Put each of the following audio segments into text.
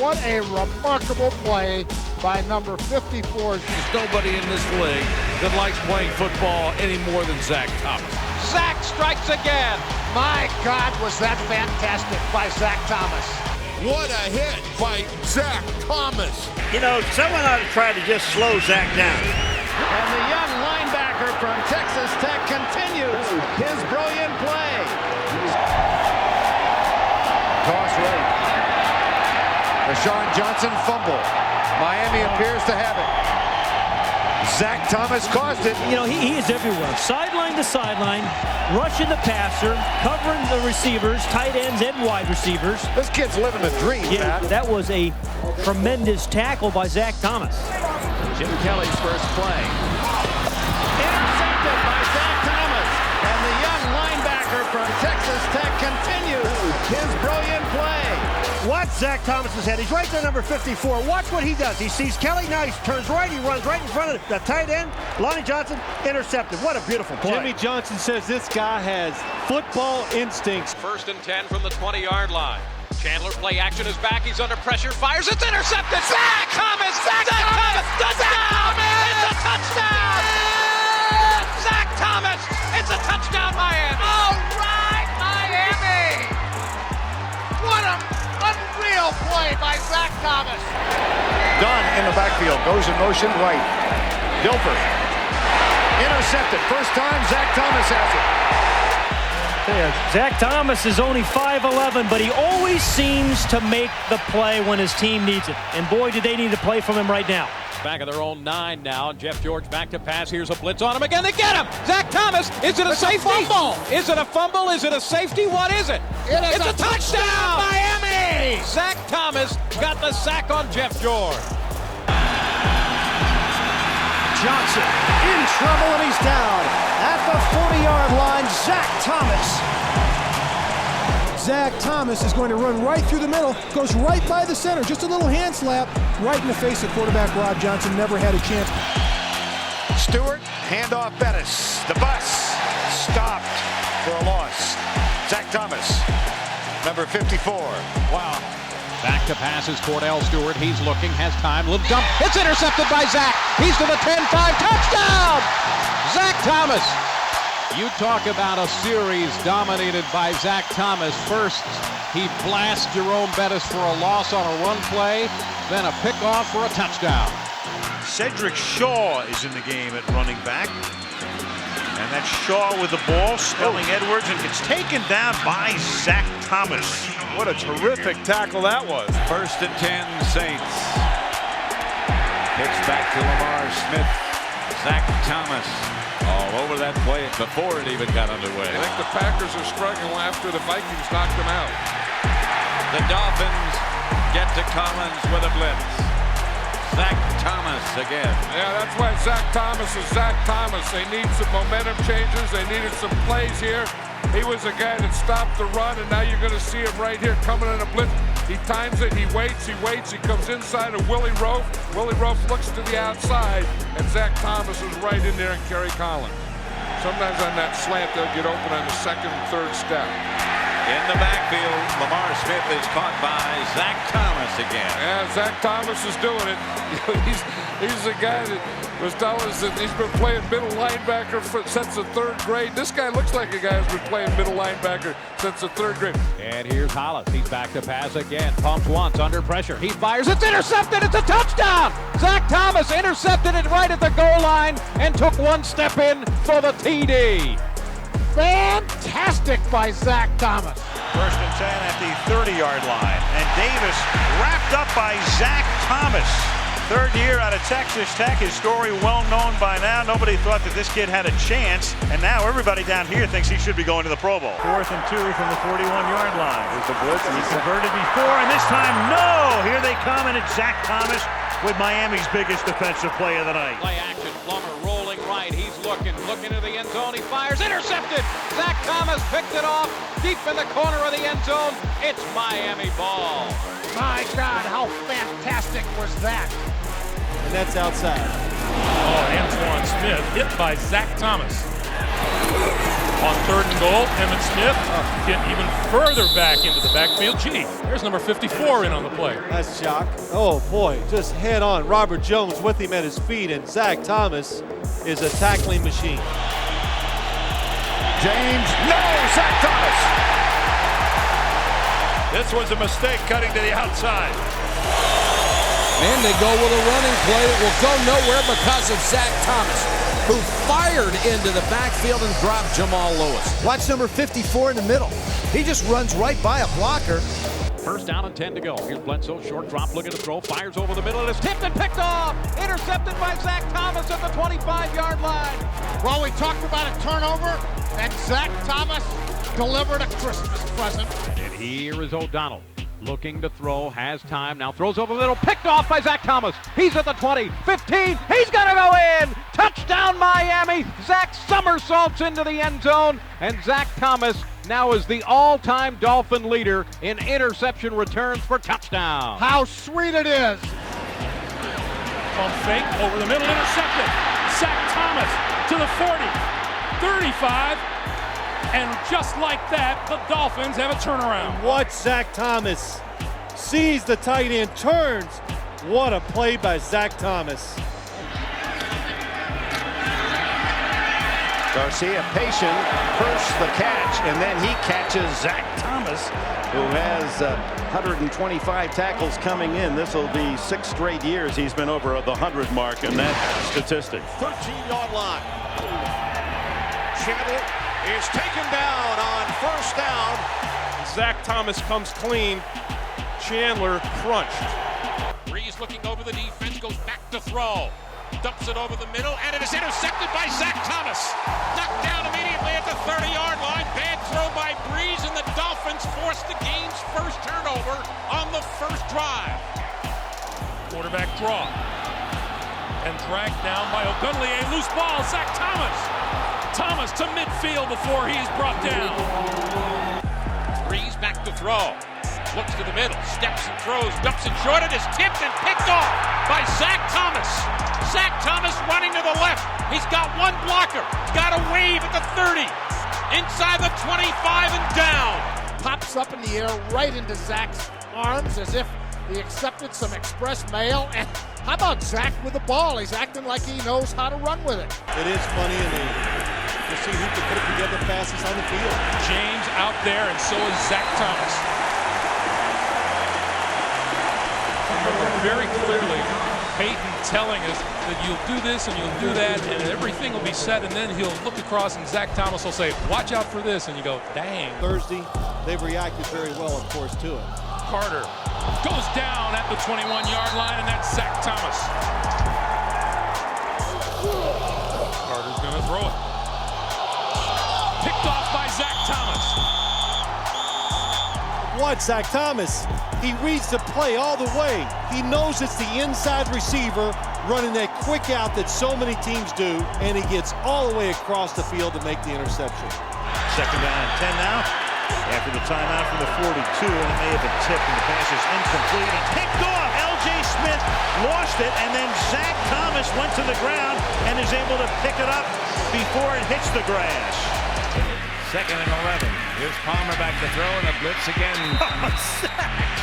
what a remarkable play by number 54. There's nobody in this league that likes playing football any more than Zach Thomas. Zach strikes again. My God, was that fantastic by Zach Thomas. What a hit by Zach Thomas. You know, someone ought to try to just slow Zach down. And the young linebacker from Texas Tech continues his brilliant play. Toss right. Rashawn Johnson fumble. Miami appears to have it. Zach Thomas caused it. You know, he is everywhere. Sideline to sideline, rushing the passer, covering the receivers, tight ends and wide receivers. This kid's living the dream, Yeah, Matt. that was a tremendous tackle by Zach Thomas. Jim Kelly's first play. Intercepted by Zach Thomas. And the young linebacker from Texas Tech continues his brilliant play. Watch Zach Thomas's head. He's right there, number 54. Watch what he does. He sees Kelly, now he turns right, he runs right in front of the tight end. Lonnie Johnson intercepted. What a beautiful play. Jimmy Johnson says this guy has football instincts. 1st and 10 from the 20-yard line. Chandler play action is back. He's under pressure. Fires. It's intercepted. Zach Thomas. Zach Thomas. Touchdown. It's a touchdown. Zach Thomas. It's a touchdown, Miami. All right, Miami. What a unreal play by Zach Thomas. Dunn in the backfield. Goes in motion right. Dilfer. Intercepted. First time Zach Thomas has it. Zach Thomas is only 5'11", but he always seems to make the play when his team needs it. And boy, do they need to play from him right now. Back of their own 9 now. Jeff George back to pass. Here's a blitz on him again. They get him. Zach Thomas. Is it a safety? Fumble. Is it a fumble? Is it a safety? What is it? It's a touchdown, Miami. Zach Thomas got the sack on Jeff George. Johnson in trouble and he's down at the 40-yard line. Zach Thomas. Zach Thomas is going to run right through the middle, goes right by the center, just a little hand slap, right in the face of quarterback Rod Johnson. Never had a chance. Stewart, handoff Bettis. The bus stopped for a loss. Zach Thomas, number 54. Wow. Back to passes, Cordell Stewart. He's looking, has time. Little dump. It's intercepted by Zach. He's to the 10-5. Touchdown! Zach Thomas. You talk about a series dominated by Zach Thomas. First, he blasts Jerome Bettis for a loss on a run play, then a pickoff for a touchdown. Cedric Shaw is in the game at running back. And that's Shaw with the ball, Spelling Edwards, and gets taken down by Zach Thomas. What a terrific tackle that was. 1st and 10 Saints. Pitch back to Lamar Smith. Zach Thomas all over that play before it even got underway. I think the Packers are struggling after the Vikings knocked them out. The Dolphins get to Collins with a blitz. Zach Thomas again. Yeah, that's why Zach Thomas is Zach Thomas. They need some momentum changes. They needed some plays here. He was a guy that stopped the run, and now you're going to see him right here coming in a blitz. He times it, he waits, he comes inside of Willie Rofe. Willie Rofe looks to the outside, and Zach Thomas is right in there and Kerry Collins. Sometimes on that slant, they'll get open on the 2nd and 3rd step. In the backfield, Lamar Smith is caught by Zach Thomas again. Yeah, Zach Thomas is doing it. He's the guy that was telling us that he's been playing middle linebacker since the 3rd grade. This guy looks like a guy who's been playing middle linebacker since the 3rd grade. And here's Hollis. He's back to pass again. Pumps once, under pressure. He fires. It's intercepted. It's a touchdown. Zach Thomas intercepted it right at the goal line and took one step in for the TD. Fantastic by Zach Thomas. 1st and 10 at the 30-yard line. And Davis wrapped up by Zach Thomas. 3rd year out of Texas Tech. His story well known by now. Nobody thought that this kid had a chance. And now everybody down here thinks he should be going to the Pro Bowl. 4th and 2 from the 41-yard line. There's the blitz. He converted before, and this time, no! Here they come, and it's Zach Thomas with Miami's biggest defensive play of the night. Play action. Plummer rolling right. He's looking to the end zone. He fires. Intercepted. Zach Thomas picked it off deep in the corner of the end zone. It's Miami ball. My God, how fantastic was that? And that's outside. Oh, Antoine Smith hit by Zach Thomas. On 3rd and and goal. Emmett Smith get even further back into the backfield. Gee, there's number 54 in on the play. That's shock. Oh boy, just head on. Robert Jones with him at his feet, and Zach Thomas is a tackling machine. James, no, Zach Thomas. This was a mistake cutting to the outside. And they go with a running play that will go nowhere because of Zach Thomas, who fired into the backfield and dropped Jamal Lewis. Watch number 54 in the middle. He just runs right by a blocker. First down and 10 to go. Here's Bledsoe, short drop, looking to throw, fires over the middle, and it's tipped and picked off. Intercepted by Zach Thomas at the 25-yard line. Well, we talked about a turnover, and Zach Thomas delivered a Christmas present. And here is O'Donnell. Looking to throw, has time, now throws over the middle, picked off by Zach Thomas. He's at the 20, 15, he's gonna go in! Touchdown Miami! Zach somersaults into the end zone, and Zach Thomas now is the all-time Dolphin leader in interception returns for touchdown. How sweet it is! Pump fake, over the middle, intercepted. Zach Thomas to the 40, 35, and just like that, the Dolphins have a turnaround. Watch Zach Thomas sees the tight end, turns. What a play by Zach Thomas. Garcia patient, first the catch, and then he catches Zach Thomas, who has 125 tackles coming in. This will be 6 straight years he's been over the 100 mark in that statistic. 13-yard line. Chandler is taken down on first down. Zach Thomas comes clean. Chandler crunched. Breeze looking over the defense, goes back to throw. Dumps it over the middle, and it is intercepted by Zach Thomas. Knocked down immediately at the 30-yard line. Bad throw by Breeze, and the Dolphins force the game's first turnover on the first drive. Quarterback draw. And dragged down by O'Gunley. A loose ball, Zach Thomas. Thomas to midfield before he is brought down. Breeze back to throw. Looks to the middle, steps and throws, dumps it short, it is tipped and picked off by Zach Thomas. Zach Thomas running to the left. He's got one blocker. Got a wave at the 30. Inside the 25 and down. Pops up in the air right into Zach's arms as if he accepted some express mail. And how about Zach with the ball? He's acting like he knows how to run with it. It is funny to see who can put together passes on the field. James out there, and so is Zach Thomas. Very clearly, Peyton telling us that you'll do this and you'll do that, and everything will be set, and then he'll look across and Zach Thomas will say, watch out for this, and you go, dang. Thursday, they've reacted very well, of course, to it. Carter goes down at the 21-yard line, and that's Zach Thomas. Carter's going to throw it. Picked off by Zach Thomas. Watch Zach Thomas. He reads the play all the way. He knows it's the inside receiver running that quick out that so many teams do, and he gets all the way across the field to make the interception. Second down and 10 now. After the timeout from the 42, and it may have been tipped, and the pass is incomplete. And picked off. L.J. Smith lost it, and then Zach Thomas went to the ground and is able to pick it up before it hits the grass. Second and 11. Here's Palmer back to throw, and a blitz again.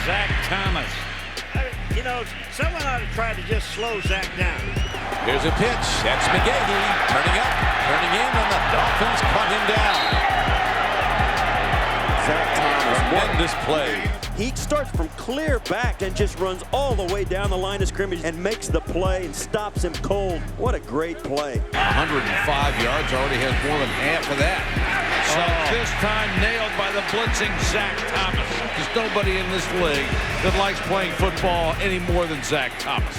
Zach Thomas. You know, someone ought to try to just slow Zach down. Here's a pitch. That's McGahee turning up, turning in, and the Dolphins cut him down. Zach Thomas, tremendous play. He starts from clear back and just runs all the way down the line of scrimmage and makes the play and stops him cold. What a great play. 105 yards, already has more than half of that. This time nailed by the blitzing Zach Thomas. There's nobody in this league that likes playing football any more than Zach Thomas.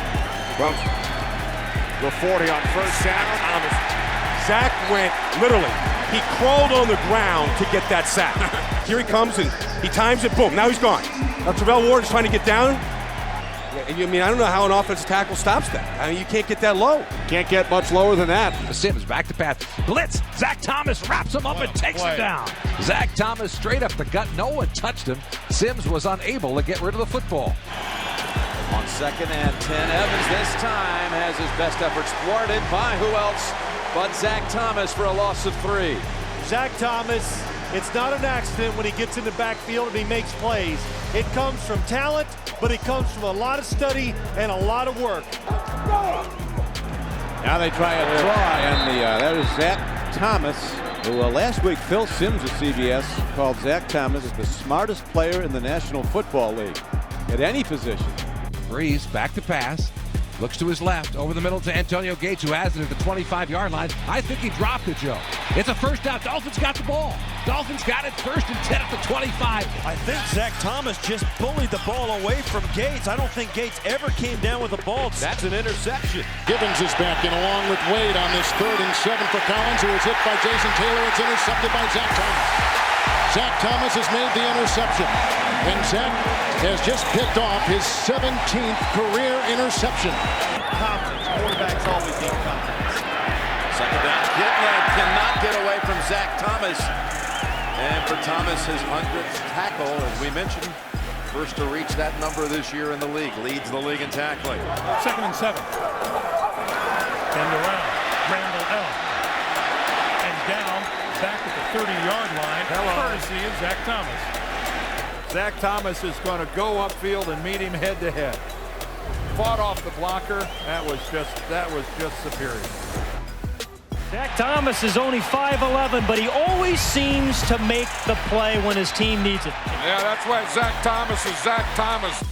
Well, the 40 on first down. Thomas. Zach went literally. He crawled on the ground to get that sack. Here he comes and he times it. Boom! Now he's gone. Now Travell Ward is trying to get down. I mean, I don't know how an offensive tackle stops that. I mean, you can't get that low. Can't get much lower than that. Sims back to pass. Blitz. Zach Thomas wraps him up and takes him down. Zach Thomas straight up the gut. No one touched him. Sims was unable to get rid of the football. On second and 10, Evans this time has his best efforts thwarted by who else but Zach Thomas for a loss of 3. Zach Thomas, it's not an accident when he gets in the backfield and he makes plays. It comes from talent, but it comes from a lot of study and a lot of work. Now they try a draw, and that is Zach Thomas, who last week Phil Simms of CBS called Zach Thomas the smartest player in the National Football League at any position. Breeze back to pass. Looks to his left, over the middle to Antonio Gates, who has it at the 25-yard line. I think he dropped it, Joe. It's a first down. Dolphins got the ball. Dolphins got it 1st and 10 at the 25. I think Zach Thomas just bullied the ball away from Gates. I don't think Gates ever came down with the ball. That's an interception. Gibbons is back in along with Wade on this 3rd and 7 for Collins, who is hit by Jason Taylor. It's intercepted by Zach Thomas. Zach Thomas has made the interception, and Zach has just picked off his 17th career interception. Confidence. Quarterbacks always need confidence. Second down. Kitna cannot get away from Zach Thomas. And for Thomas, his 100th tackle, as we mentioned, first to reach that number this year in the league. Leads the league in tackling. 2nd and 7. End around. Randall L. And down back at the 30-yard line. Courtesy of Zach Thomas. Zach Thomas is going to go upfield and meet him head to head. Fought off the blocker. That was just superior. Zach Thomas is only 5'11", but he always seems to make the play when his team needs it. Yeah, that's why Zach Thomas is Zach Thomas.